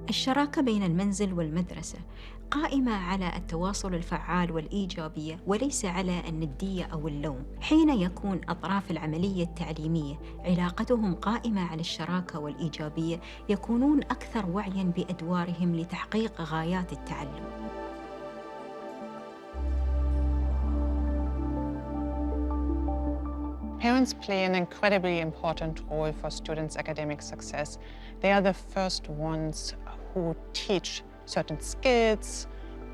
الشراكة بين المنزل والمدرسة قائمة على التواصل الفعال والإيجابية وليس على الندية أو اللوم. حين يكون أطراف العملية التعليمية علاقتهم قائمة على الشراكة والإيجابية يكونون أكثر وعياً بأدوارهم لتحقيق غايات التعلم. Parents play an incredibly important role for students' academic success. They are the first ones who teach certain skills,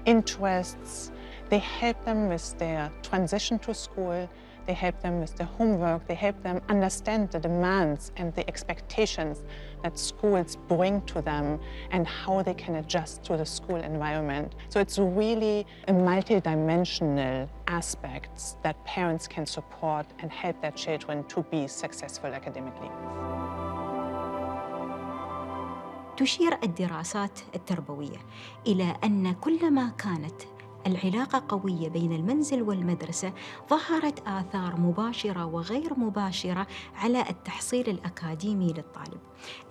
interests. They help them with their transition to school. They help them with their homework. They help them understand the demands and the expectations that schools bring to them and how they can adjust to the school environment. So it's really a multidimensional aspects that parents can support and help their children to be successful academically. تشير الدراسات التربوية إلى أن كلما كانت العلاقة قوية بين المنزل والمدرسة ظهرت آثار مباشرة وغير مباشرة على التحصيل الأكاديمي للطالب.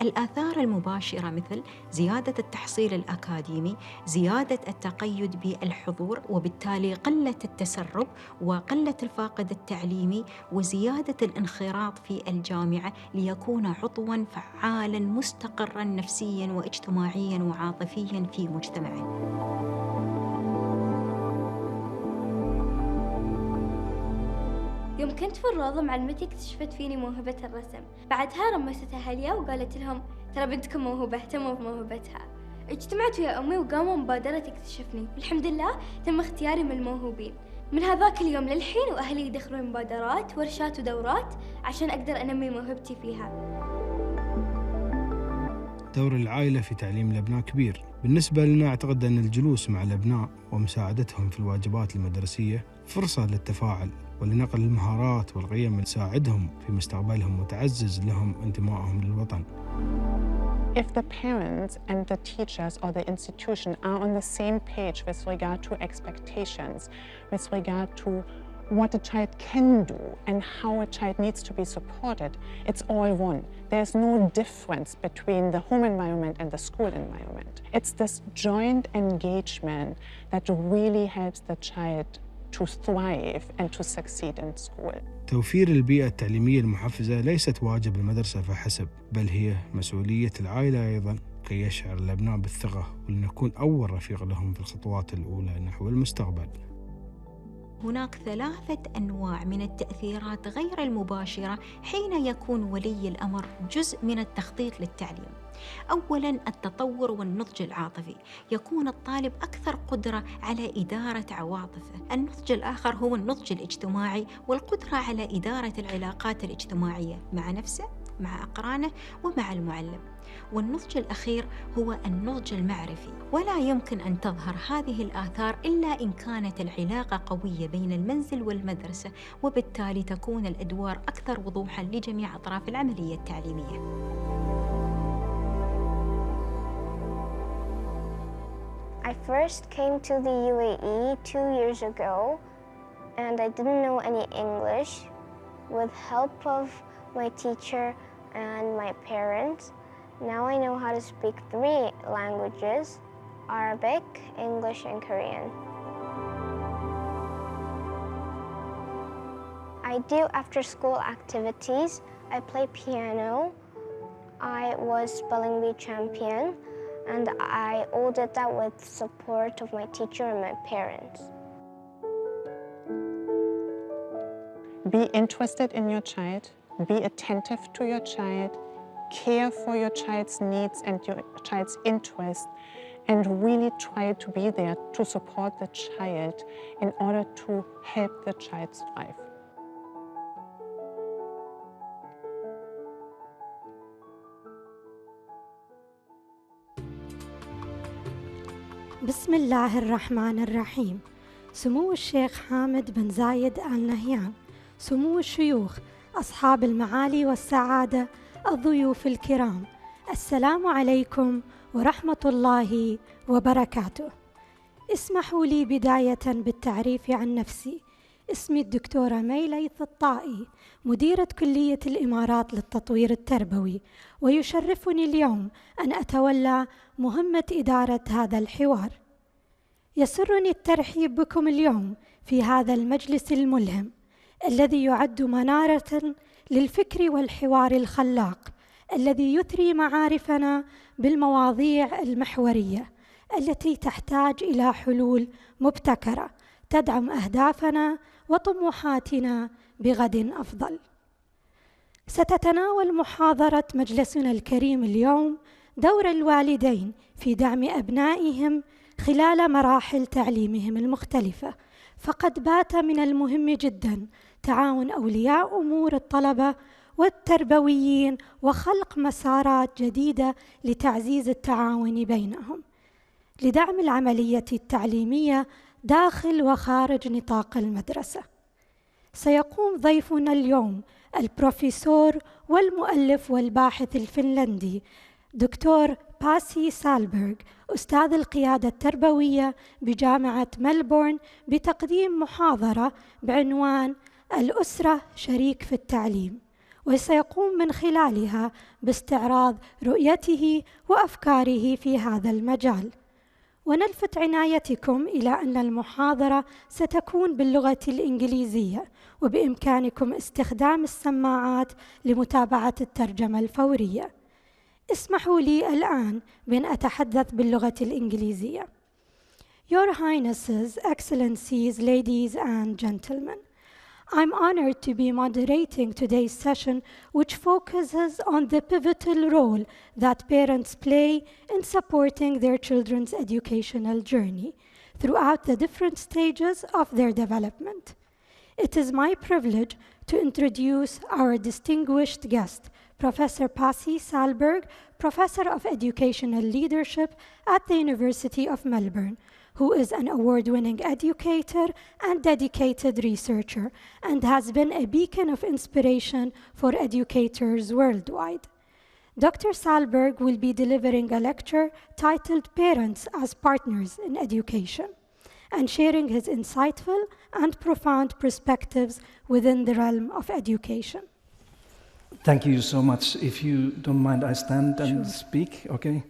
الآثار المباشرة مثل زيادة التحصيل الأكاديمي، زيادة التقيد بالحضور وبالتالي قلة التسرب وقلة الفاقد التعليمي وزيادة الانخراط في الجامعة ليكون عضواً فعالاً مستقراً نفسياً واجتماعياً وعاطفياً في مجتمعه. يوم كنت في الروضة معلمتي اكتشفت فيني موهبة الرسم، بعدها رمستها أهلية وقالت لهم ترى بنتكم موهوبة، اهتموا بموهبتها. اجتمعت ويا أمي وقاموا مبادرة تكتشفني، والحمد لله تم اختياري من الموهوبين. من هذاك اليوم للحين وأهلي يدخلون مبادرات ورشات ودورات عشان أقدر أنمي موهبتي فيها. دور العائلة في تعليم الأبناء كبير. بالنسبة لنا أعتقد أن الجلوس مع الأبناء ومساعدتهم في الواجبات المدرسية فرصة للتفاعل ولنقل المهارات والقيم اللي تساعدهم في مستقبلهم وتعزز لهم انتمائهم للوطن. If the parents and the teachers or the institution are on the same page with regard to expectations, with regard to what a child can do and how a child needs to be supported, it's all one. There's no difference between the home environment and the school environment. It's this joint engagement that really helps the child to thrive and to succeed in school. توفير البيئة التعليمية المحفزة ليست واجب المدرسة فحسب، بل هي مسؤولية العائلة أيضاً، كي يشعر الأبناء بالثقة ولنكون أول رفيق لهم في الخطوات الأولى نحو المستقبل. هناك 3 أنواع من التأثيرات غير المباشرة حين يكون ولي الأمر جزء من التخطيط للتعليم. أولاً التطور والنضج العاطفي، يكون الطالب أكثر قدرة على إدارة عواطفه. النضج الآخر هو النضج الاجتماعي والقدرة على إدارة العلاقات الاجتماعية مع نفسه، مع أقرانه ومع المعلم. والنضج الأخير هو النضج المعرفي، ولا يمكن أن تظهر هذه الآثار إلا إن كانت العلاقة قوية بين المنزل والمدرسة، وبالتالي تكون الأدوار أكثر وضوحاً لجميع أطراف العملية التعليمية. I first came to the UAE 2 years ago and I didn't know any English. With help of my teacher and my parents, now I know how to speak 3 languages: Arabic, English, and Korean. I do after-school activities. I play piano. I was spelling bee champion, and I all did that with support of my teacher and my parents. Be interested in your child, be attentive to your child, care for your child's needs and your child's interests, and really try to be there to support the child in order to help the child thrive. بسم الله الرحمن الرحيم. سمو الشيخ حامد بن زايد آل نهيان، سمو الشيوخ، أصحاب المعالي والسعادة، الضيوف الكرام، السلام عليكم ورحمة الله وبركاته. اسمحوا لي بداية بالتعريف عن نفسي. اسمي الدكتورة ميليث الطائي، مديرة كلية الإمارات للتطوير التربوي، ويشرفني اليوم أن أتولى مهمة إدارة هذا الحوار. يسرني الترحيب بكم اليوم في هذا المجلس الملهم الذي يعد منارة للفكر والحوار الخلاق الذي يثري معارفنا بالمواضيع المحورية التي تحتاج إلى حلول مبتكرة تدعم أهدافنا وطموحاتنا بغد أفضل. ستتناول محاضرة مجلسنا الكريم اليوم دور الوالدين في دعم أبنائهم خلال مراحل تعليمهم المختلفة، فقد بات من المهم جداً تعاون أولياء أمور الطلبة والتربويين وخلق مسارات جديدة لتعزيز التعاون بينهم لدعم العملية التعليمية داخل وخارج نطاق المدرسة. سيقوم ضيفنا اليوم البروفيسور والمؤلف والباحث الفنلندي دكتور باسي سالبرغ، أستاذ القيادة التربوية بجامعة ملبورن، بتقديم محاضرة بعنوان الأسرة شريك في التعليم، وسيقوم من خلالها باستعراض رؤيته وأفكاره في هذا المجال. ونلفت عنايتكم إلى أن المحاضرة ستكون باللغة الإنجليزية، وبإمكانكم استخدام السماعات لمتابعة الترجمة الفورية. اسمحوا لي الآن بأن أتحدث باللغة الإنجليزية. Your Highnesses, Excellencies, ladies and gentlemen, I'm honored to be moderating today's session, which focuses on the pivotal role that parents play in supporting their children's educational journey throughout the different stages of their development. It is my privilege to introduce our distinguished guest, Professor Pasi Salberg, Professor of Educational Leadership at the University of Melbourne, who is an award-winning educator and dedicated researcher and has been a beacon of inspiration for educators worldwide. Dr. Salberg will be delivering a lecture titled Parents as Partners in Education and sharing his insightful and profound perspectives within the realm of education. Thank you so much. If you don't mind, I stand and speak, okay?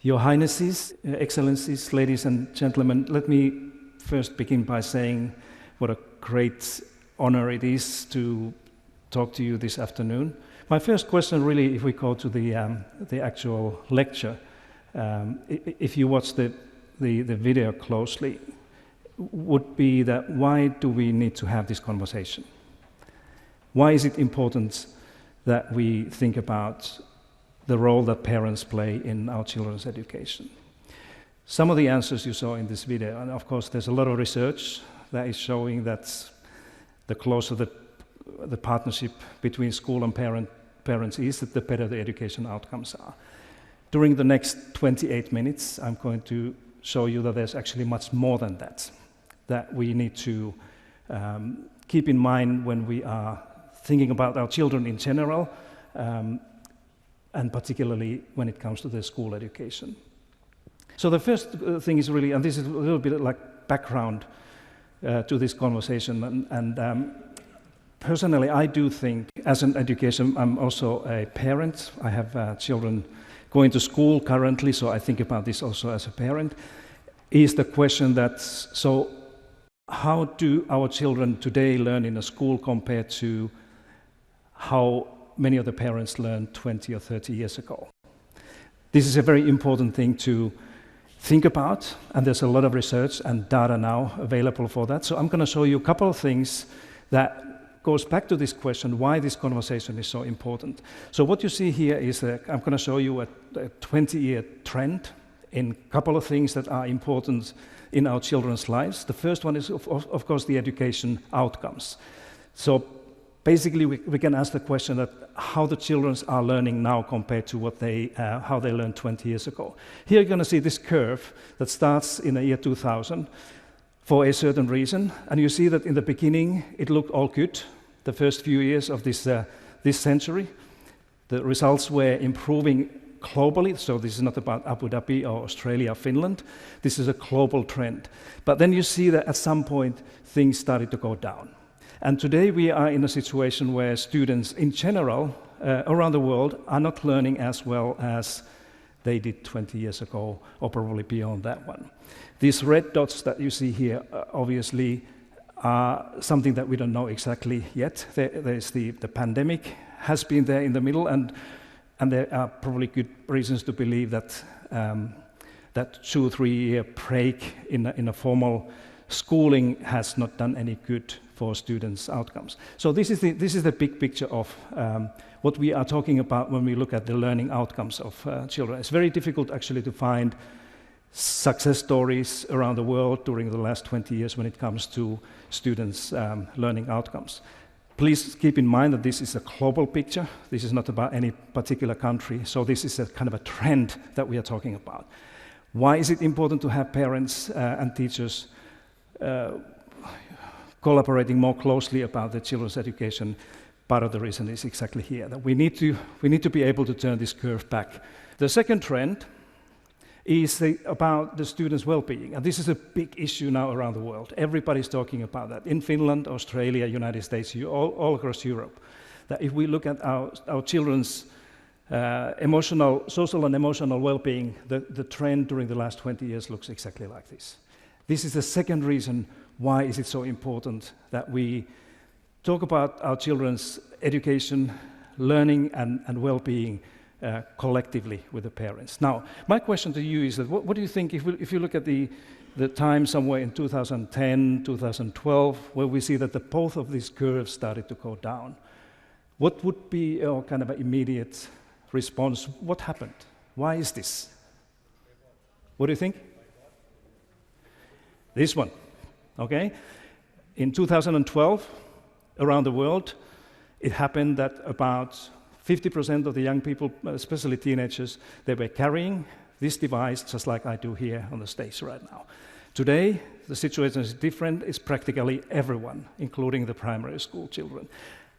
Your Highnesses, Excellencies, ladies and gentlemen, let me first begin by saying what a great honor it is to talk to you this afternoon. My first question really, if we go to the actual lecture, if you watch the video closely, would be that why do we need to have this conversation? Why is it important that we think about the role that parents play in our children's education? Some of the answers you saw in this video, and of course there's a lot of research that is showing that the closer the partnership between school and parents is, that the better the education outcomes are. During the next 28 minutes, I'm going to show you that there's actually much more than that we need to keep in mind when we are thinking about our children in general, and particularly when it comes to their school education. So the first thing is really, and this is a little bit like background to this conversation, and personally I do think as an education, I'm also a parent. I have children going to school currently, so I think about this also as a parent, is the question that, so how do our children today learn in a school compared to how many of the parents learned 20 or 30 years ago? This is a very important thing to think about, and there's a lot of research and data now available for that. So I'm going to show you a couple of things that goes back to this question, why this conversation is so important. So what you see here is I'm going to show you a 20-year trend in a couple of things that are important in our children's lives. The first one is, of course, the education outcomes. So basically, we can ask the question that how the children are learning now compared to what how they learned 20 years ago. Here you're going to see this curve that starts in the year 2000 for a certain reason, and you see that in the beginning it looked all good. The first few years of this century, the results were improving globally, so this is not about Abu Dhabi or Australia or Finland. This is a global trend. But then you see that at some point things started to go down. And today we are in a situation where students in general around the world are not learning as well as they did 20 years ago, or probably beyond that one. These red dots that you see here obviously are something that we don't know exactly yet. There's the pandemic has been there in the middle, and there are probably good reasons to believe that that 2 or 3 year break in a formal schooling has not done any good for students' outcomes. So this is the big picture of what we are talking about when we look at the learning outcomes of children. It's very difficult actually to find success stories around the world during the last 20 years when it comes to students' learning outcomes. Please keep in mind that this is a global picture. This is not about any particular country. So this is a kind of a trend that we are talking about. Why is it important to have parents and teachers collaborating more closely about the children's education? Part of the reason is exactly here, that we need to be able to turn this curve back. The second trend is about the students' well-being, and this is a big issue now around the world. Everybody's talking about that. In Finland, Australia, United States, all across Europe, that if we look at our children's social and emotional well-being, the trend during the last 20 years looks exactly like this. This is the second reason why is it so important that we talk about our children's education, learning, and well-being collectively with the parents. Now, my question to you is that what do you think if you look at the time somewhere in 2010, 2012, where we see that both of these curves started to go down, what would be your kind of an immediate response? What happened? Why is this? What do you think? This one, okay? In 2012, around the world, it happened that about 50% of the young people, especially teenagers, they were carrying this device just like I do here on the stage right now. Today, the situation is different. It's practically everyone, including the primary school children.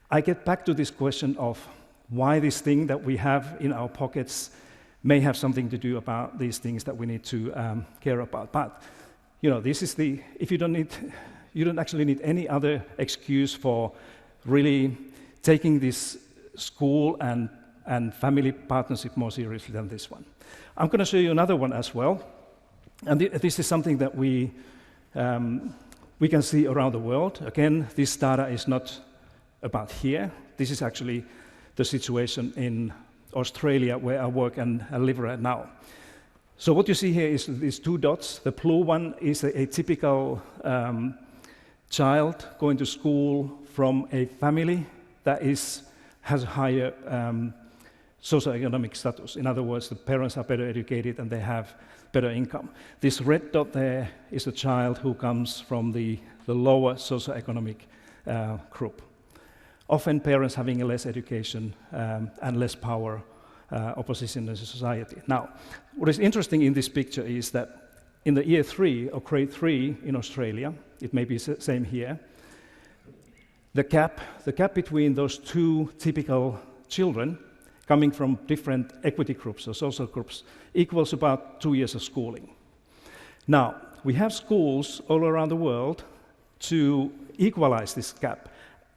I get back to this question of why this thing that we have in our pockets may have something to do about these things that we need to care about. But, you know, this is if you don't actually need any other excuse for really taking this school and family partnership more seriously than this one. I'm going to show you another one as well. And this is something that we can see around the world. Again, this data is not about here. This is actually the situation in Australia where I work and live right now. So what you see here is these 2 dots. The blue one is a typical child going to school from a family that has a higher socioeconomic status. In other words, the parents are better educated and they have better income. This red dot there is a child who comes from the lower socioeconomic group. Often parents having a less education and less power opposition in society. Now, what is interesting in this picture is that in the year 3 or grade 3 in Australia, it may be the same here, the gap between those 2 typical children coming from different equity groups or social groups equals about 2 years of schooling. Now, we have schools all around the world to equalize this gap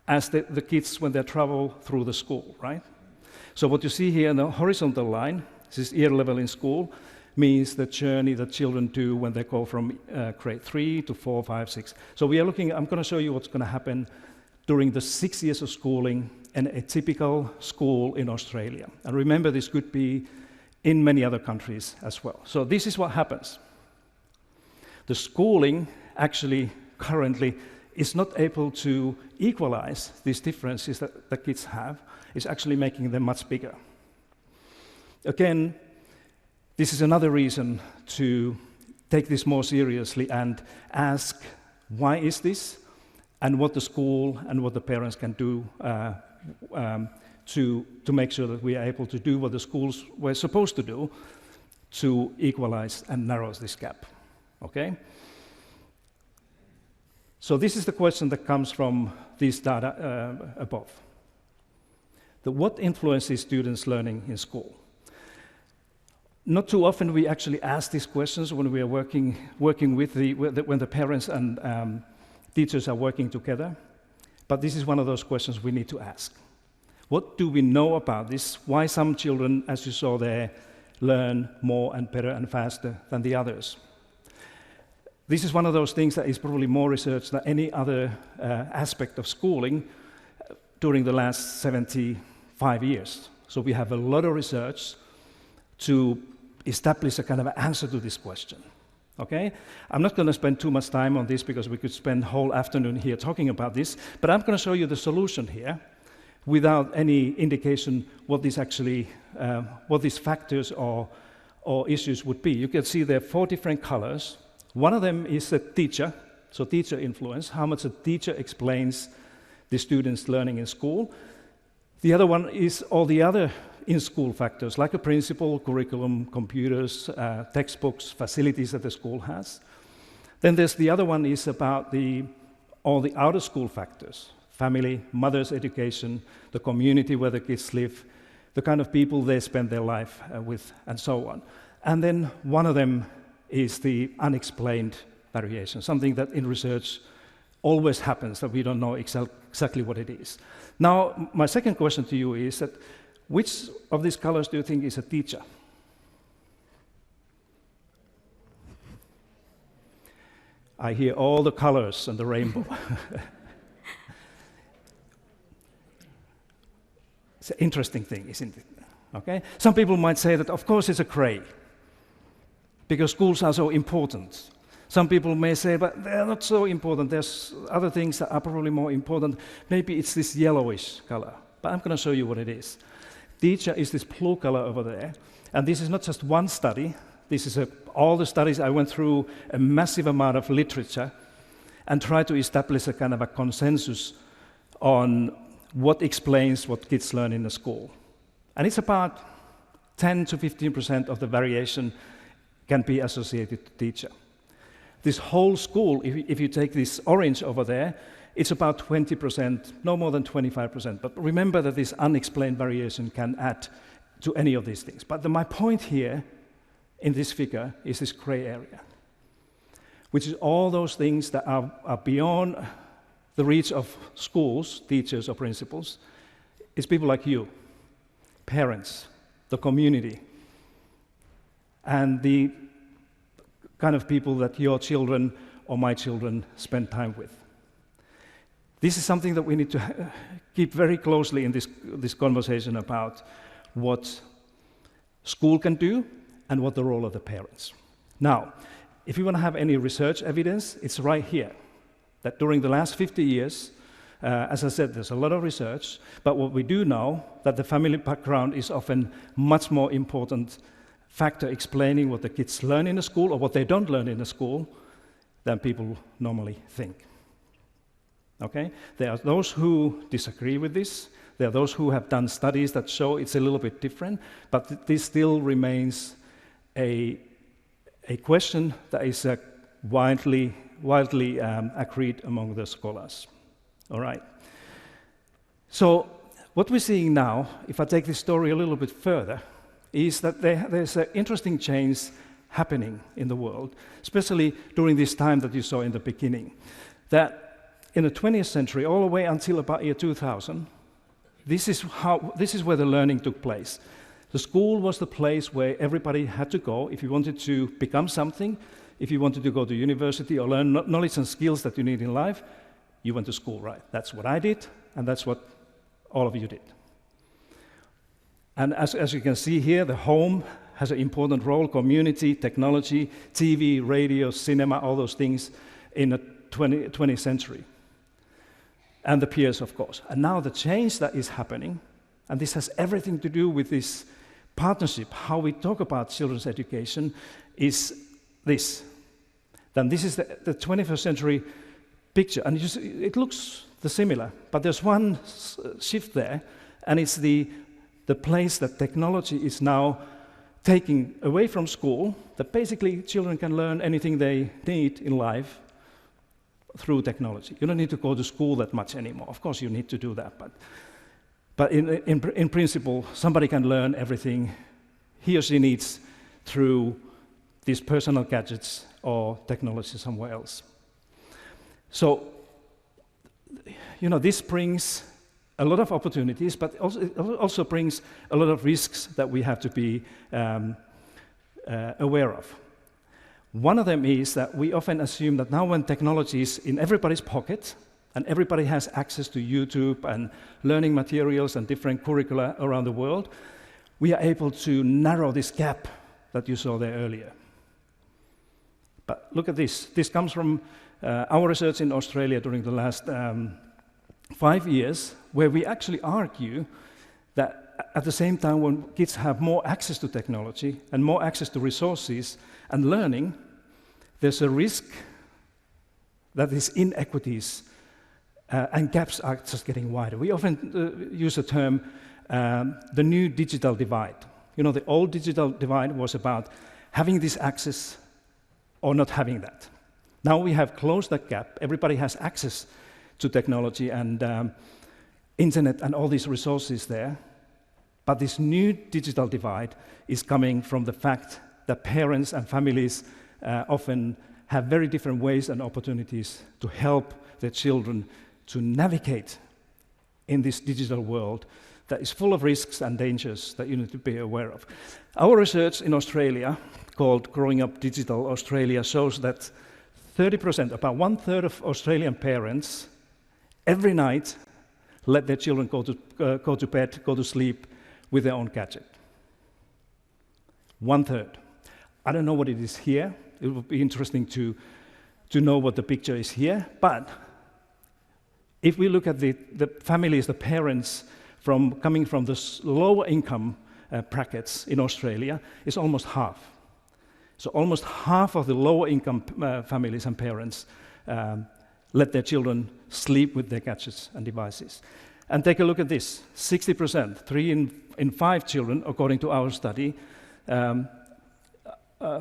as the kids when they travel through the school, right? So what you see here in the horizontal line, this is year level in school, means the journey that children do when they go from grade 3 to 4, 5, 6. So we are looking, I'm going to show you what's going to happen during the 6 years of schooling in a typical school in Australia. And remember, this could be in many other countries as well. So this is what happens. The schooling actually currently is not able to equalize these differences that the kids have. It's actually making them much bigger. Again, this is another reason to take this more seriously and ask, why is this? And what the school and what the parents can do to make sure that we are able to do what the schools were supposed to do to equalize and narrow this gap, okay? So this is the question that comes from these data above. What influences students' learning in school? Not too often we actually ask these questions when we are working with when the parents and teachers are working together. But this is one of those questions we need to ask. What do we know about this? Why some children, as you saw there, learn more and better and faster than the others? This is one of those things that is probably more research than any other aspect of schooling during the last 75 years. So we have a lot of research to establish a kind of answer to this question. Okay? I'm not going to spend too much time on this because we could spend the whole afternoon here talking about this, but I'm going to show you the solution here without any indication what this actually, what these factors or issues would be. You can see there are 4 different colors. One of them is a teacher, so teacher influence, how much a teacher explains the students' learning in school. The other one is all the other in-school factors, like a principal, curriculum, computers, textbooks, facilities that the school has. Then there's the other one is about all the out-of-school factors, family, mother's education, the community where the kids live, the kind of people they spend their life with, and so on. And then one of them is the unexplained variation, something that in research always happens, that we don't know exactly what it is. Now, my second question to you is that which of these colors do you think is a teacher? I hear all the colors and the rainbow. It's an interesting thing, isn't it? Okay? Some people might say that, of course, it's a gray, because schools are so important. Some people may say, but they're not so important. There's other things that are probably more important. Maybe it's this yellowish color, but I'm going to show you what it is. Teacher is this blue color over there, and this is not just one study. This is all the studies. I went through a massive amount of literature and tried to establish a kind of a consensus on what explains what kids learn in the school. And it's about 10 to 15% of the variation can be associated to teacher. This whole school, if you take this orange over there, it's about 20%, no more than 25%. But remember that this unexplained variation can add to any of these things. But my point here in this figure is this gray area, which is all those things that are beyond the reach of schools, teachers, or principals. It's people like you, parents, the community, and the kind of people that your children or my children spend time with. This is something that we need to keep very closely in this conversation about what school can do and what the role of the parents. Now, if you want to have any research evidence, it's right here, that during the last 50 years, as I said, there's a lot of research, but what we do know, that the family background is often much more important factor explaining what the kids learn in the school or what they don't learn in the school than people normally think. Okay? There are those who disagree with this. There are those who have done studies that show it's a little bit different, but this still remains a question that is widely agreed among the scholars. All right. So what we're seeing now, if I take this story a little bit further, is that there's an interesting change happening in the world, especially during this time that you saw in the beginning. That in the 20th century, all the way until about year 2000, this is where the learning took place. The school was the place where everybody had to go if you wanted to become something, if you wanted to go to university or learn knowledge and skills that you need in life. You went to school, right? That's what I did, and that's what all of you did. And as you can see here, the home has an important role, community, technology, TV, radio, cinema, all those things in the 20th century. And the peers, of course. And now the change that is happening, and this has everything to do with this partnership, how we talk about children's education, is this. Then this is the 21st century picture, and it looks similar, but there's one shift there, and it's the place that technology is now taking away from school, that basically children can learn anything they need in life through technology. You don't need to go to school that much anymore. Of course, you need to do that, but in principle, somebody can learn everything he or she needs through these personal gadgets or technology somewhere else. So, this brings a lot of opportunities, but it also brings a lot of risks that we have to be aware of. One of them is that we often assume that now when technology is in everybody's pocket, and everybody has access to YouTube and learning materials and different curricula around the world, we are able to narrow this gap that you saw there earlier. But look at this. This comes from our research in Australia during the last 5 years, where we actually argue that at the same time when kids have more access to technology and more access to resources and learning, there's a risk that these inequities and gaps are just getting wider. We often use the term the new digital divide. The old digital divide was about having this access or not having that. Now we have closed that gap. Everybody has access to technology and internet and all these resources there. But this new digital divide is coming from the fact that parents and families often have very different ways and opportunities to help their children to navigate in this digital world that is full of risks and dangers that you need to be aware of. Our research in Australia, called Growing Up Digital Australia, shows that 30%, about 1/3 of Australian parents, every night let their children go to bed, go to sleep with their own gadget. 1/3. I don't know what it is here. It would be interesting to know what the picture is here. But if we look at the families, the parents coming from the lower income brackets in Australia, it's almost half. So almost half of the lower income families and parents let their children sleep with their gadgets and devices. And take a look at this, 60%, 3 in 5 children, according to our study,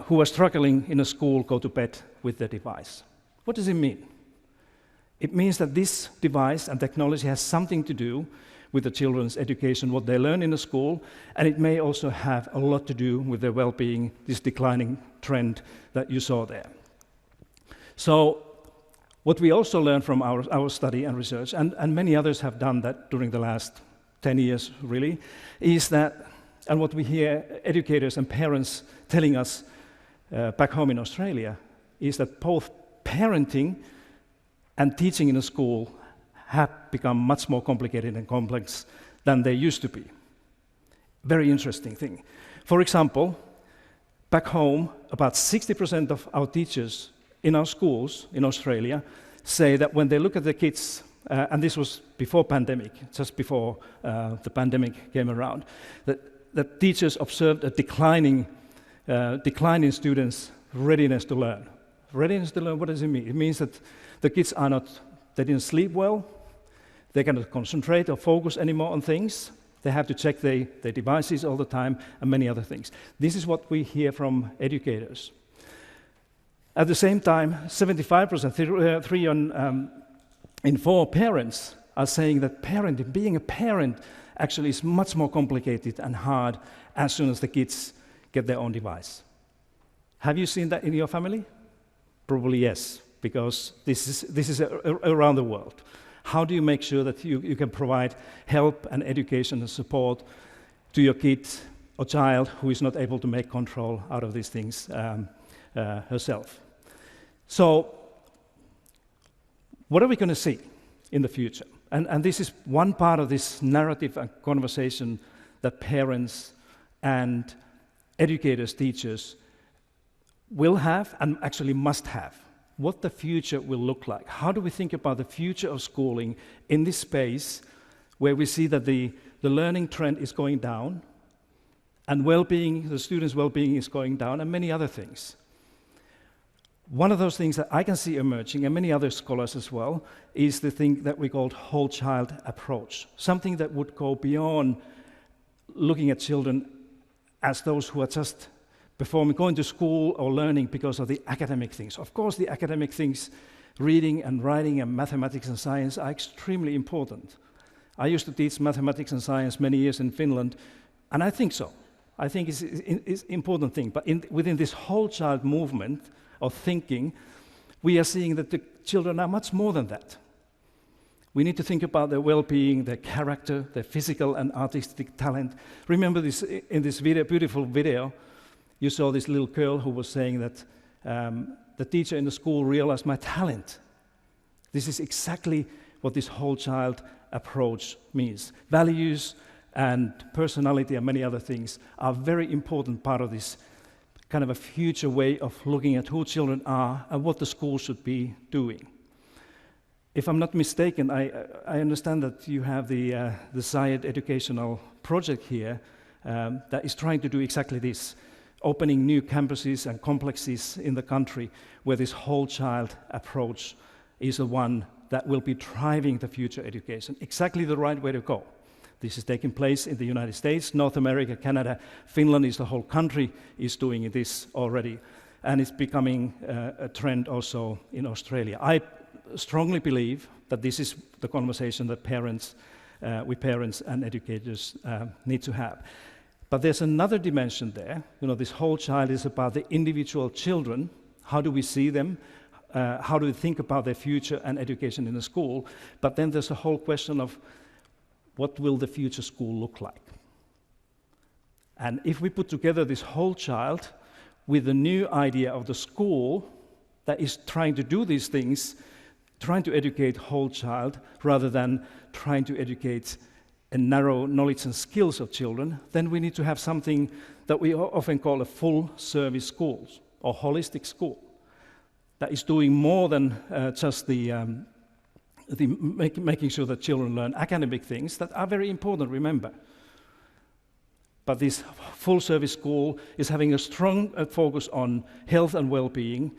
who are struggling in a school go to bed with their device. What does it mean? It means that this device and technology has something to do with the children's education, what they learn in the school, and it may also have a lot to do with their well-being, this declining trend that you saw there. So what we also learned from our study and research, and many others have done that during the last 10 years really, is that, and what we hear educators and parents telling us back home in Australia, is that both parenting and teaching in a school have become much more complicated and complex than they used to be. Very interesting thing. For example, back home, about 60% of our teachers in our schools in Australia say that when they look at the kids, and this was before pandemic, just before the pandemic came around, that teachers observed a decline in students' readiness to learn. Readiness to learn, what does it mean? It means that the kids they didn't sleep well, they cannot concentrate or focus anymore on things, they have to check their devices all the time, and many other things. This is what we hear from educators. At the same time, 75%, 3 in 4 parents are saying that being a parent actually is much more complicated and hard as soon as the kids get their own device. Have you seen that in your family? Probably yes, because this is around the world. How do you make sure that you can provide help and education and support to your kid or child who is not able to make control out of these things herself? So, what are we going to see in the future? And this is one part of this narrative and conversation that parents and educators, teachers will have and actually must have. What the future will look like. How do we think about the future of schooling in this space where we see that the learning trend is going down and well-being, the students' well-being is going down, and many other things. One of those things that I can see emerging, and many other scholars as well, is the thing that we call whole child approach. Something that would go beyond looking at children as those who are just going to school or learning because of the academic things. Of course, the academic things, reading and writing and mathematics and science, are extremely important. I used to teach mathematics and science many years in Finland, and I think so. I think is an important thing. But within this whole child movement of thinking, we are seeing that the children are much more than that. We need to think about their well-being, their character, their physical and artistic talent. Remember this in this video, beautiful video, you saw this little girl who was saying that the teacher in the school realized my talent. This is exactly what this whole child approach means. Values and personality and many other things are a very important part of this kind of a future way of looking at who children are and what the school should be doing. If I'm not mistaken, I understand that you have the Zayed educational project here that is trying to do exactly this, opening new campuses and complexes in the country where this whole child approach is the one that will be driving the future education. Exactly the right way to go. This is taking place in the United States, North America, Canada, Finland is the whole country is doing this already. And it's becoming a trend also in Australia. I strongly believe that this is the conversation that we parents and educators need to have. But there's another dimension there. You know, this whole child is about the individual children. How do we see them? How do we think about their future and education in the school? But then there's a whole question of what will the future school look like? And if we put together this whole child with the new idea of the school that is trying to do these things, trying to educate whole child rather than trying to educate a narrow knowledge and skills of children, then we need to have something that we often call a full-service school or holistic school that is doing more than just making sure that children learn academic things that are very important, remember. But this full-service school is having a strong focus on health and well-being,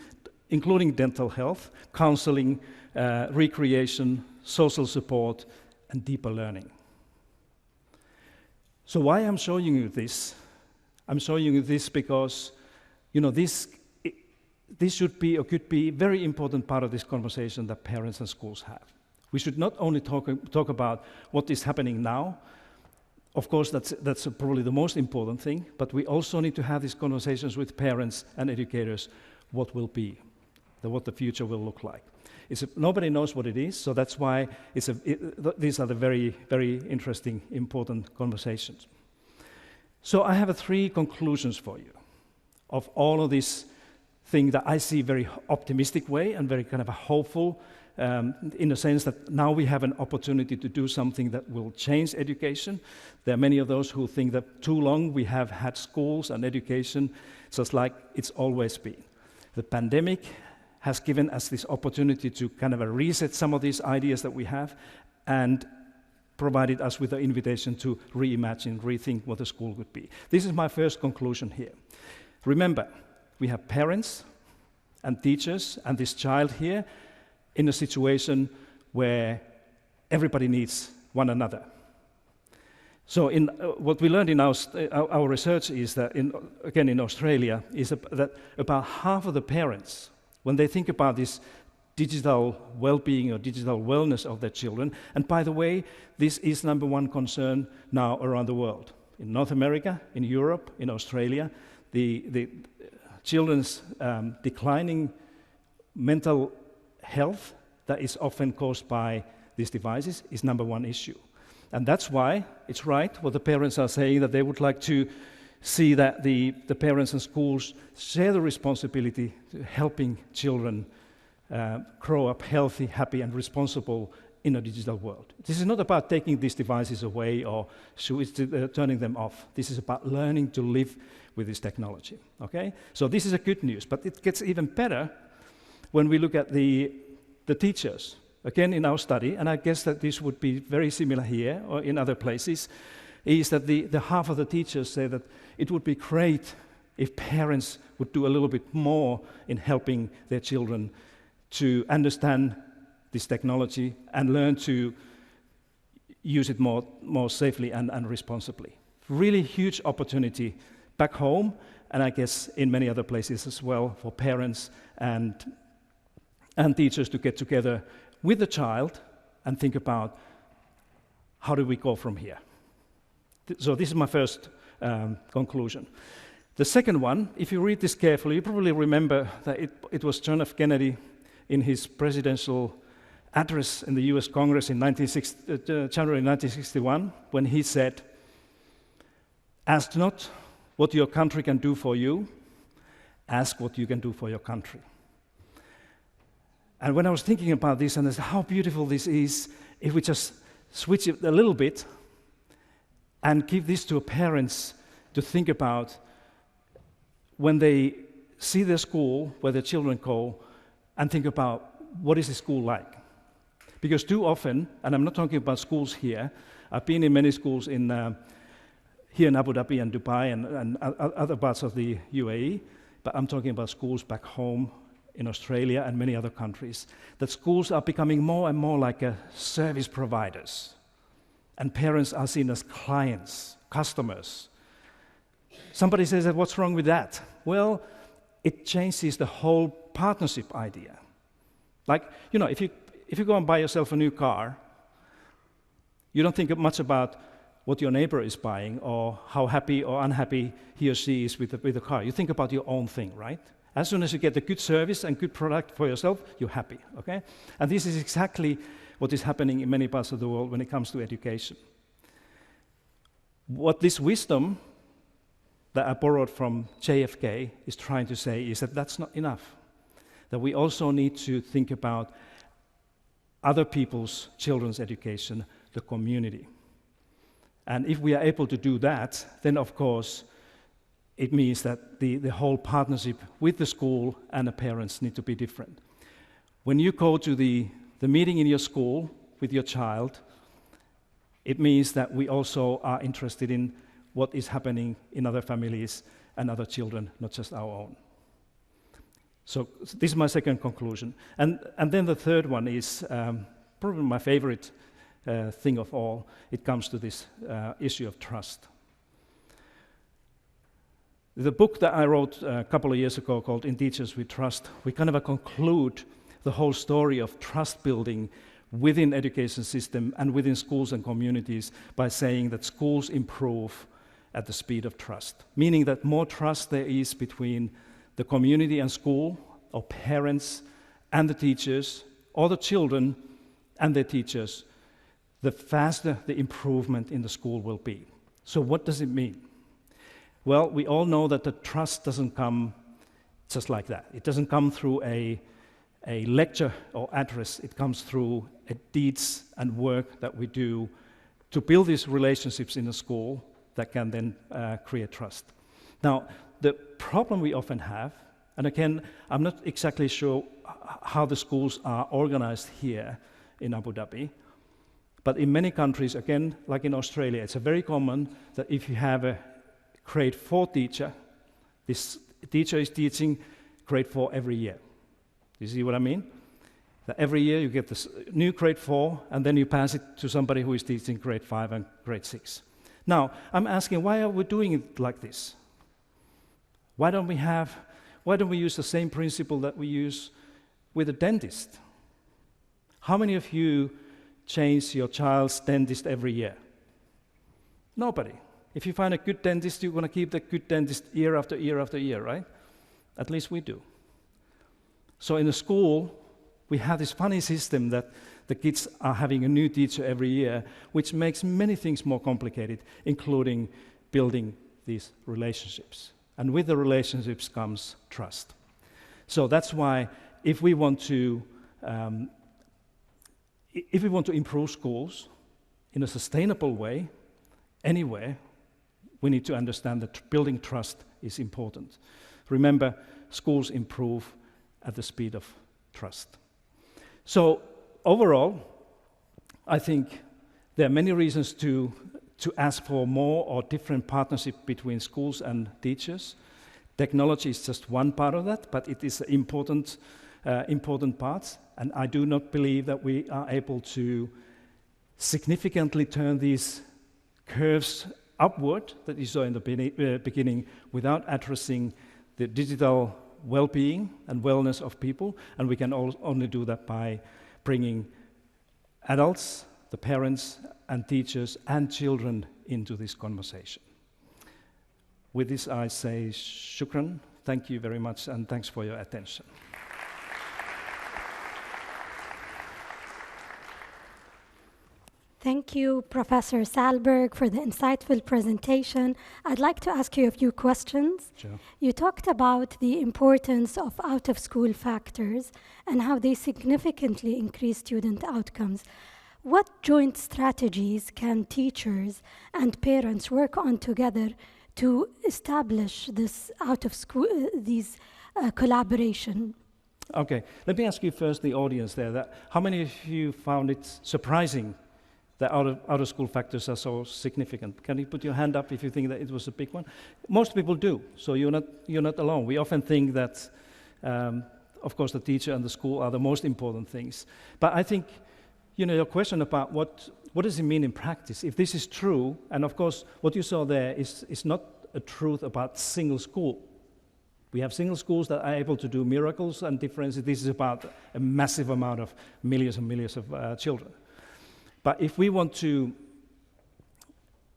including dental health, counseling, recreation, social support, and deeper learning. So why I'm showing you this? I'm showing you this because, you know, this should be or could be a very important part of this conversation that parents and schools have. We should not only talk about what is happening now. Of course, that's probably the most important thing, but we also need to have these conversations with parents and educators, what will be, what the future will look like. Nobody knows what it is, so that's why these are the very, very interesting, important conversations. So I have 3 conclusions for you of all of this thing that I see very optimistic way and very kind of a hopeful, in the sense that now we have an opportunity to do something that will change education. There are many of those who think that too long we have had schools and education just like it's always been. The pandemic has given us this opportunity to kind of reset some of these ideas that we have and provided us with the invitation to reimagine, rethink what the school would be. This is my first conclusion here. Remember, we have parents and teachers and this child here in a situation where everybody needs one another. So what we learned in our research is that, in Australia, is that about half of the parents, when they think about this digital well-being or digital wellness of their children, and by the way, this is number 1 concern now around the world. In North America, in Europe, in Australia, the children's declining mental health that is often caused by these devices is number 1 issue. And that's why it's right what the parents are saying, that they would like to see that the parents and schools share the responsibility to helping children grow up healthy, happy, and responsible in a digital world. This is not about taking these devices away or turning them off. This is about learning to live with this technology, okay? So this is a good news, but it gets even better when we look at the teachers. Again, in our study, and I guess that this would be very similar here or in other places, is that the half of the teachers say that it would be great if parents would do a little bit more in helping their children to understand this technology and learn to use it more safely and responsibly. Really huge opportunity back home, and I guess in many other places as well, for parents and teachers to get together with the child and think about how do we go from here. So this is my first conclusion. The second one, if you read this carefully, you probably remember that it was John F. Kennedy in his presidential address in the US Congress in January 1961, when he said, "Ask not what your country can do for you, ask what you can do for your country." And when I was thinking about this, and I said, how beautiful this is if we just switch it a little bit and give this to parents to think about when they see their school, where their children go, and think about what is the school like. Because too often, and I'm not talking about schools here, I've been in many schools here in Abu Dhabi and Dubai and other parts of the UAE, but I'm talking about schools back home in Australia and many other countries, that schools are becoming more and more like service providers, and parents are seen as clients, customers. Somebody says that, what's wrong with that? Well, it changes the whole partnership idea. Like, you know, if you go and buy yourself a new car, you don't think much about what your neighbor is buying or how happy or unhappy he or she is with the car. You think about your own thing, right? As soon as you get a good service and good product for yourself, you're happy, okay? And this is exactly what is happening in many parts of the world when it comes to education. What this wisdom that I borrowed from JFK is trying to say is that that's not enough. That we also need to think about other people's children's education, the community. And if we are able to do that, then of course, it means that the whole partnership with the school and the parents need to be different. When you go to the meeting in your school with your child, it means that we also are interested in what is happening in other families and other children, not just our own. So this is my second conclusion. And then the third one is probably my favorite thing of all. It comes to this issue of trust. The book that I wrote a couple of years ago called In Teachers We Trust, we kind of conclude the whole story of trust building within education system and within schools and communities by saying that schools improve at the speed of trust, meaning that more trust there is between the community and school, or parents and the teachers, or the children and their teachers, the faster the improvement in the school will be. So what does it mean? Well, we all know that the trust doesn't come just like that. It doesn't come through a lecture or address. It comes through deeds and work that we do to build these relationships in the school that can then create trust. Now, the problem we often have, and again, I'm not exactly sure how the schools are organized here in Abu Dhabi, but in many countries, again, like in Australia, it's very common that if you have a grade 4 teacher, this teacher is teaching grade 4 every year. You see what I mean? That every year you get this new grade 4, and then you pass it to somebody who is teaching grade 5 and grade 6. Now, I'm asking, why are we doing it like this? Why don't we use the same principle that we use with a dentist? How many of you change your child's dentist every year? Nobody. If you find a good dentist, you're going to keep the good dentist year after year after year, right? At least we do. So in the school, we have this funny system that the kids are having a new teacher every year, which makes many things more complicated, including building these relationships. And with the relationships comes trust. So that's why if we want to improve schools in a sustainable way, anywhere, we need to understand that building trust is important. Remember, schools improve at the speed of trust. So overall, I think there are many reasons to ask for more or different partnership between schools and teachers. Technology is just one part of that, but it is an important part, and I do not believe that we are able to significantly turn these curves upward that you saw in the beginning without addressing the digital well-being and wellness of people, and we can only do that by bringing adults, the parents and teachers and children into this conversation. With this, I say shukran. Thank you very much, and thanks for your attention. Thank you, Professor Salberg, for the insightful presentation. I'd like to ask you a few questions. Sure. You talked about the importance of out-of-school factors and how they significantly increase student outcomes. What joint strategies can teachers and parents work on together to establish this out-of-school, collaboration? Okay, let me ask you first, the audience there, how many of you found it surprising that out-of-school factors are so significant? Can you put your hand up if you think that it was a big one? Most people do, so you're not alone. We often think that, of course, the teacher and the school are the most important things. But I think, your question about what does it mean in practice? If this is true, and of course, what you saw there is not a truth about single school. We have single schools that are able to do miracles and differences. This is about a massive amount of millions and millions of children. But if we want to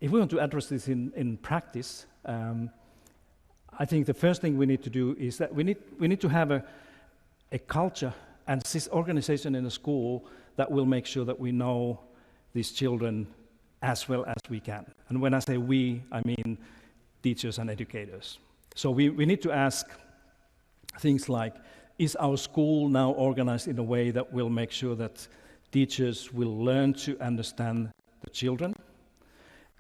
address this in practice, I think the first thing we need to do is that we need to have a culture and this organization in a school that will make sure that we know these children as well as we can. And when I say we, I mean teachers and educators. So we need to ask things like, is our school now organized in a way that will make sure that teachers will learn to understand the children,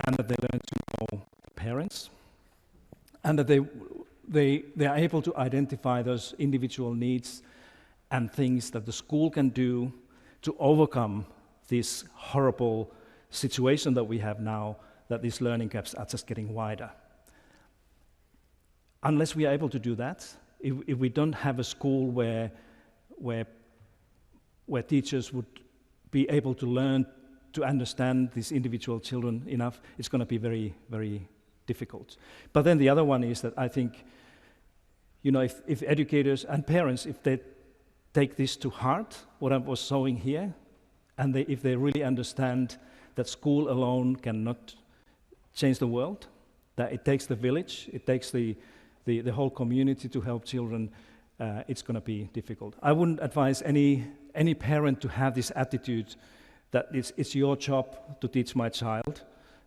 and that they learn to know the parents, and that they are able to identify those individual needs and things that the school can do to overcome this horrible situation that we have now, that these learning gaps are just getting wider. Unless we are able to do that, if we don't have a school where teachers would be able to learn to understand these individual children enough, it's going to be very, very difficult. But then the other one is that I think, if educators and parents, if they take this to heart, what I was showing here, and if they really understand that school alone cannot change the world, that it takes the village, it takes the whole community to help children, it's going to be difficult. I wouldn't advise any parent to have this attitude that it's your job to teach my child,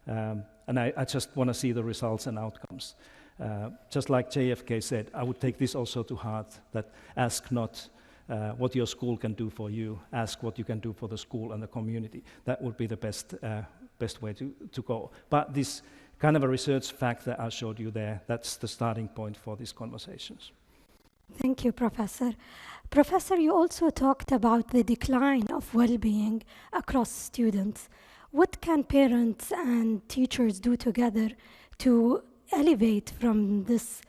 and I just want to see the results and outcomes. Just like JFK said, I would take this also to heart, that ask not what your school can do for you, ask what you can do for the school and the community. That would be the best way to go. But this kind of a research fact that I showed you there, that's the starting point for these conversations. Thank you, Professor. Professor, you also talked about the decline of well-being across students. What can parents and teachers do together to elevate from this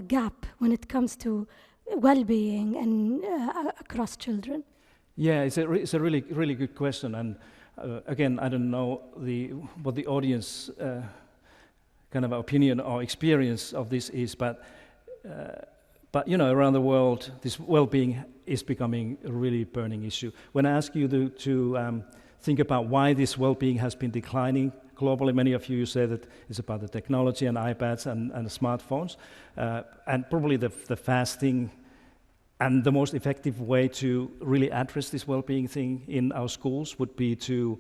gap when it comes to well-being and across children? Yeah, it's a really, really good question. And again, I don't know what the audience kind of opinion or experience of this is, but around the world, this well-being is becoming a really burning issue. When I ask you to think about why this well-being has been declining globally, many of you say that it's about the technology and iPads and the smartphones, and probably the fasting and the most effective way to really address this well-being thing in our schools would be to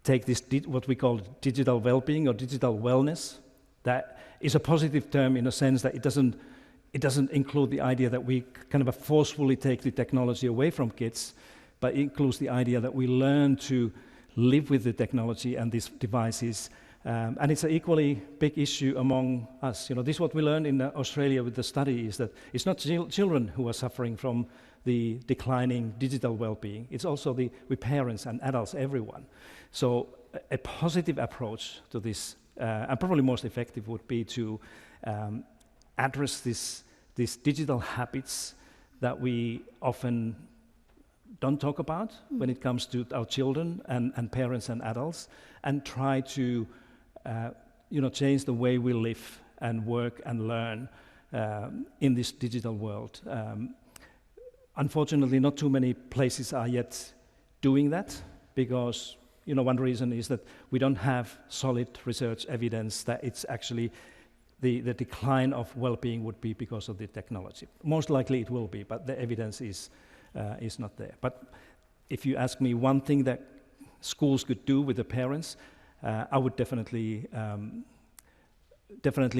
take this, what we call digital well-being or digital wellness. That is a positive term in a sense that it doesn't include the idea that we kind of forcefully take the technology away from kids, but it includes the idea that we learn to live with the technology and these devices. And it's an equally big issue among us. This is what we learned in Australia with the study, is that it's not children who are suffering from the declining digital well-being. It's also with parents and adults, everyone. So a positive approach to this, and probably most effective, would be to address these digital habits that we often don't talk about when it comes to our children and parents and adults, and try to change the way we live and work and learn in this digital world. Unfortunately, not too many places are yet doing that, because one reason is that we don't have solid research evidence that it's actually the decline of well-being would be because of the technology. Most likely it will be, but the evidence is not there. But if you ask me one thing that schools could do with the parents, I would definitely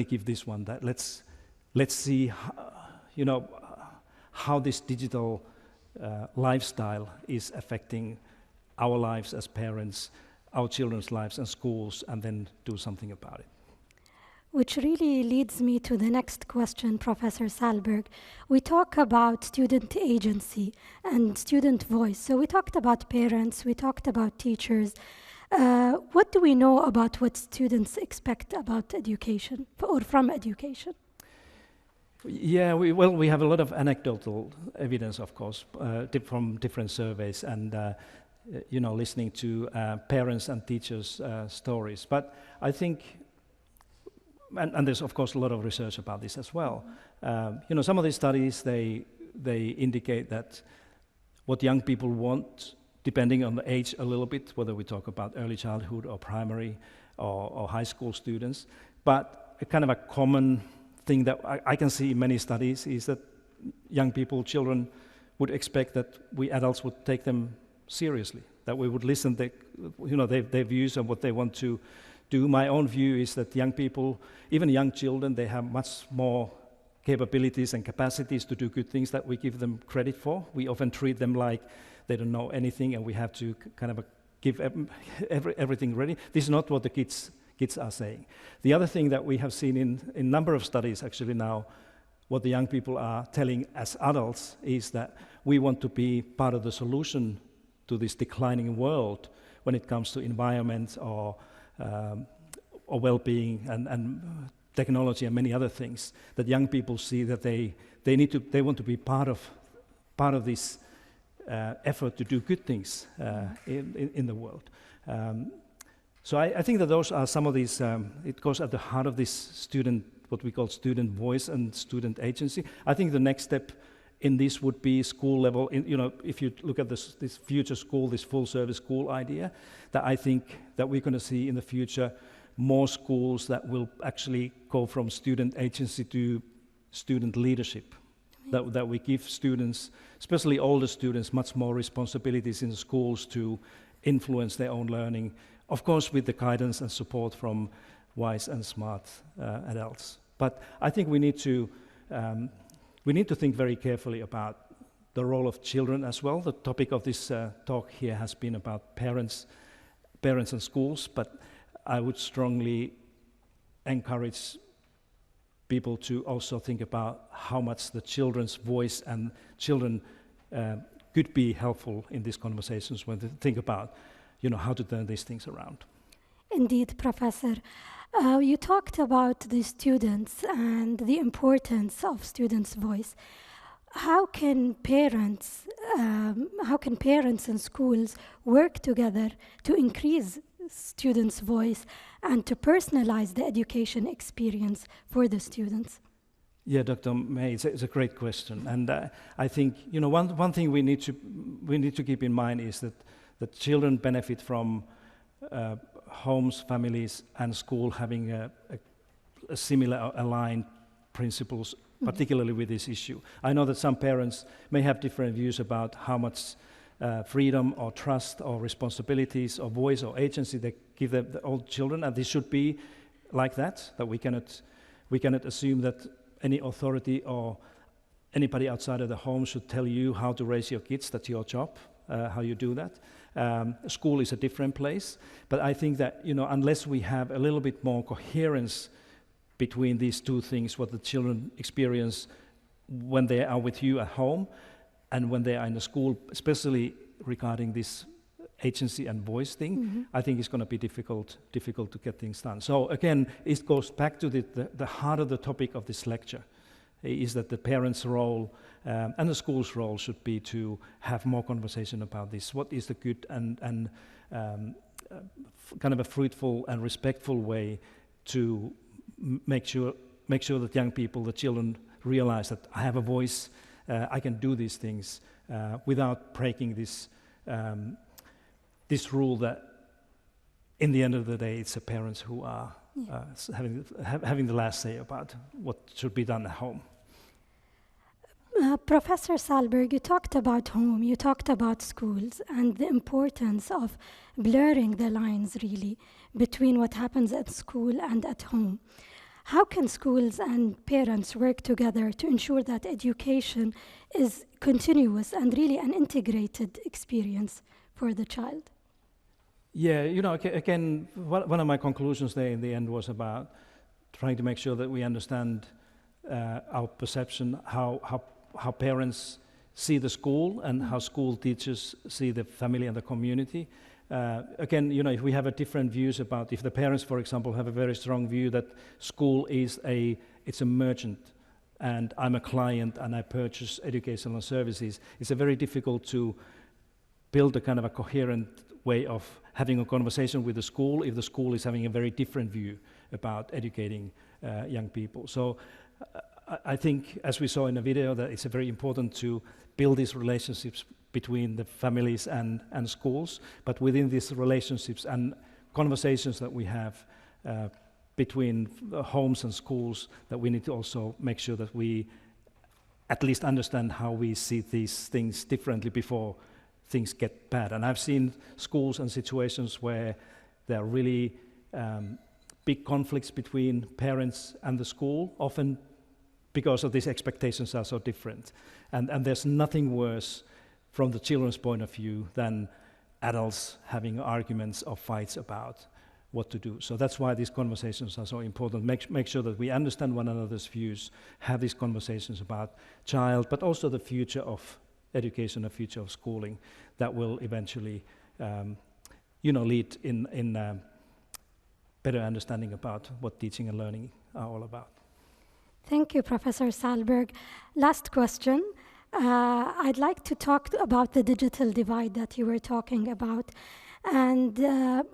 give this one. That let's see, how this digital lifestyle is affecting our lives as parents, our children's lives and schools, and then do something about it. Which really leads me to the next question, Professor Salberg. We talk about student agency and student voice. So we talked about parents, we talked about teachers. What do we know about what students expect about education or from education? Yeah, we have a lot of anecdotal evidence, of course, from different surveys and listening to parents and teachers' stories. But I think, and there's of course a lot of research about this as well. Some of these studies they indicate that what young people want, depending on the age a little bit, whether we talk about early childhood or primary or high school students, but a kind of a common thing that I can see in many studies is that young people, children, would expect that we adults would take them seriously, that we would listen to their views and what they want to do. My own view is that young people, even young children, they have much more capabilities and capacities to do good things that we give them credit for. We often treat them like they don't know anything and we have to kind of give everything ready. This is not what the kids are saying. The other thing that we have seen in a number of studies actually now, what the young people are telling as adults is that we want to be part of the solution to this declining world when it comes to environment or well-being and technology and many other things. That young people see that they want to be part of this effort to do good things in the world. So I think that those are some of these. It goes at the heart of this student, what we call student voice and student agency. I think the next step in this would be school level. If you look at this future school, this full-service school idea, that I think that we're going to see in the future more schools that will actually go from student agency to student leadership. That we give students, especially older students, much more responsibilities in the schools to influence their own learning, of course with the guidance and support from wise and smart adults. But I think we need to think very carefully about the role of children as well. The topic of this talk here has been about parents and schools, but I would strongly encourage people to also think about how much the children's voice and children could be helpful in these conversations when they think about, how to turn these things around. Indeed, Professor. You talked about the students and the importance of students' voice. How can parents and schools work together to increase students' voice and to personalize the education experience for the students? Yeah, Dr. May, it's a great question, and I think one thing we need to keep in mind is that children benefit from homes, families, and school having a similar aligned principles, particularly with this issue. I know that some parents may have different views about how much freedom or trust or responsibilities or voice or agency they give the old children, and this should be like that we cannot assume that any authority or anybody outside of the home should tell you how to raise your kids. That's your job, how you do that. School is a different place, but I think that unless we have a little bit more coherence between these two things, what the children experience when they are with you at home and when they are in the school, especially regarding this agency and voice thing, I think it's going to be difficult to get things done. So again, it goes back to the heart of the topic of this lecture, is that the parents' role and the school's role should be to have more conversation about this. What is the good and kind of a fruitful and respectful way to make sure that young people, the children, realize that I have a voice, I can do these things without breaking this rule that in the end of the day it's the parents who are having the last say about what should be done at home. Professor Salberg, you talked about home, you talked about schools, and the importance of blurring the lines, really, between what happens at school and at home. How can schools and parents work together to ensure that education is continuous and really an integrated experience for the child? Yeah, again, one of my conclusions there in the end was about trying to make sure that we understand our perception, how parents see the school and how school teachers see the family and the community. Again, if we have a different views about, if the parents, for example, have a very strong view that school is it's a merchant and I'm a client and I purchase educational services, it's a very difficult to build a kind of a coherent way of having a conversation with the school if the school is having a very different view about educating young people. So I think, as we saw in the video, that it's very important to build these relationships between the families and schools, but within these relationships and conversations that we have between homes and schools, that we need to also make sure that we at least understand how we see these things differently before things get bad. And I've seen schools and situations where there are really big conflicts between parents and the school, often because of these expectations are so different. And there's nothing worse from the children's point of view than adults having arguments or fights about what to do. So that's why these conversations are so important. Make sure that we understand one another's views, have these conversations about child, but also the future of education, the future of schooling, that will eventually lead in better understanding about what teaching and learning are all about. Thank you, Professor Salberg. Last question. I'd like to talk about the digital divide that you were talking about. And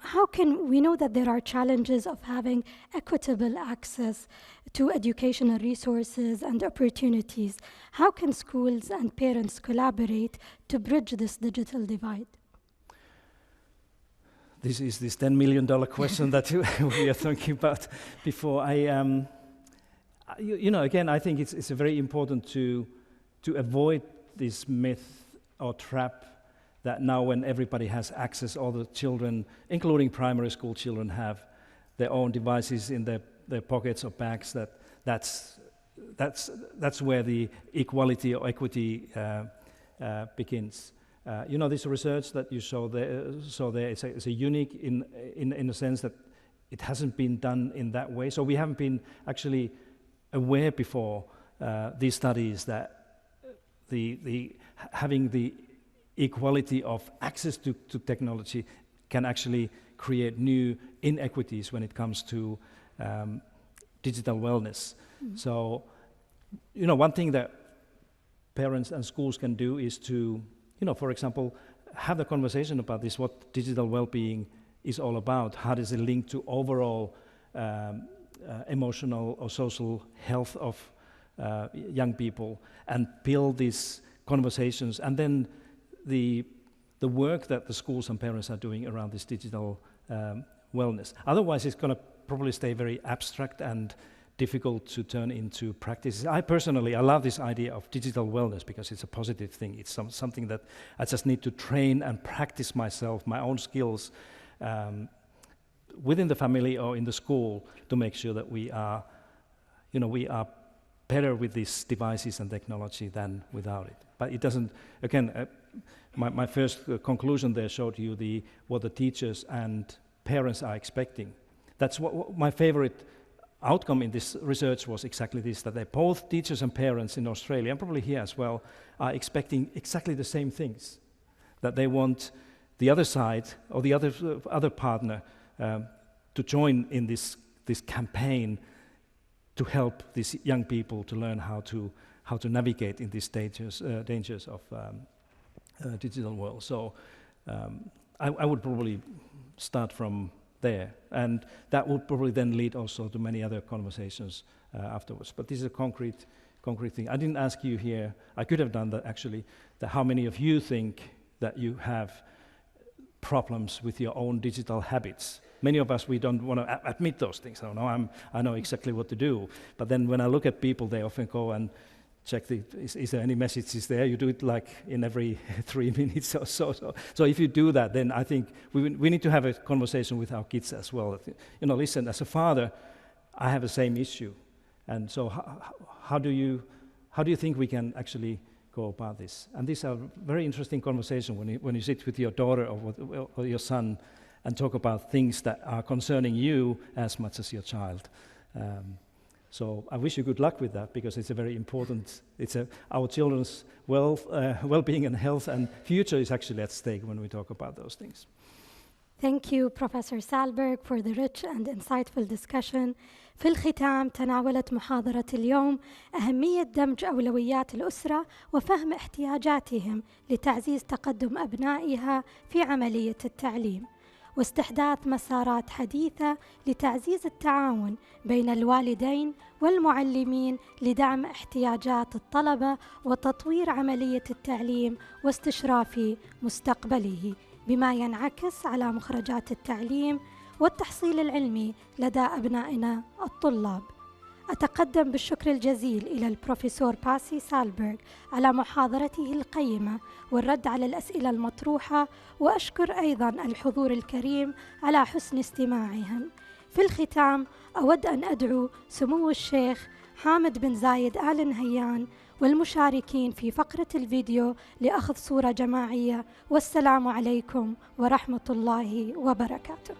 how can we know that there are challenges of having equitable access to educational resources and opportunities? How can schools and parents collaborate to bridge this digital divide? This is this $10 million question that we are talking about before. Again, I think it's very important to avoid this myth or trap that now when everybody has access, all the children, including primary school children, have their own devices in their pockets or bags, that's where the equality or equity begins. This research that you saw there is a unique in the sense that it hasn't been done in that way. So we haven't been actually aware before these studies that having the equality of access to technology can actually create new inequities when it comes to digital wellness. Mm-hmm. So, one thing that parents and schools can do is to, for example, have the conversation about this, what digital well-being is all about. How does it link to overall emotional or social health of young people, and build these conversations, and then the work that the schools and parents are doing around this digital wellness. Otherwise, it's going to probably stay very abstract and difficult to turn into practices. I love this idea of digital wellness because it's a positive thing. It's something that I just need to train and practice myself, my own skills, within the family or in the school, to make sure that we are better with these devices and technology than without it. But it doesn't, again, my first conclusion there showed you what the teachers and parents are expecting. That's what my favorite outcome in this research was, exactly this, that both teachers and parents in Australia, and probably here as well, are expecting exactly the same things, that they want the other side or the other partner to join in this campaign to help these young people to learn how to navigate in these dangers of digital world. So I would probably start from there, and that would probably then lead also to many other conversations afterwards. But this is a concrete thing. I didn't ask you here, I could have done that actually, that how many of you think that you have problems with your own digital habits. Many of us, we don't want to admit those things. I know exactly what to do. But then when I look at people, they often go and check, is there any messages there? You do it like in every 3 minutes or so. So if you do that, then I think we need to have a conversation with our kids as well. You know, listen, as a father, I have the same issue. And so how do you think we can actually go about this? And these are very interesting conversation when you sit with your daughter or your son and talk about things that are concerning you as much as your child. So I wish you good luck with that, because it's a very important, our children's well-being and health and future is actually at stake when we talk about those things. Thank you, Professor Salberg, for the rich and insightful discussion. في الختام تناولت محاضرة اليوم أهمية دمج أولويات الأسرة وفهم احتياجاتهم لتعزيز تقدم أبنائها في عملية التعليم، واستحداث مسارات حديثة لتعزيز التعاون بين الوالدين والمعلمين لدعم احتياجات الطلبة وتطوير عملية التعليم واستشراف مستقبله، بما ينعكس على مخرجات التعليم والتحصيل العلمي لدى أبنائنا الطلاب. أتقدم بالشكر الجزيل إلى البروفيسور باسي سالبرغ على محاضرته القيمة والرد على الأسئلة المطروحة، وأشكر أيضا الحضور الكريم على حسن استماعهم. في الختام أود أن أدعو سمو الشيخ محمد بن زايد آل نهيان والمشاركين في فقرة الفيديو لأخذ صورة جماعية، والسلام عليكم ورحمة الله وبركاته.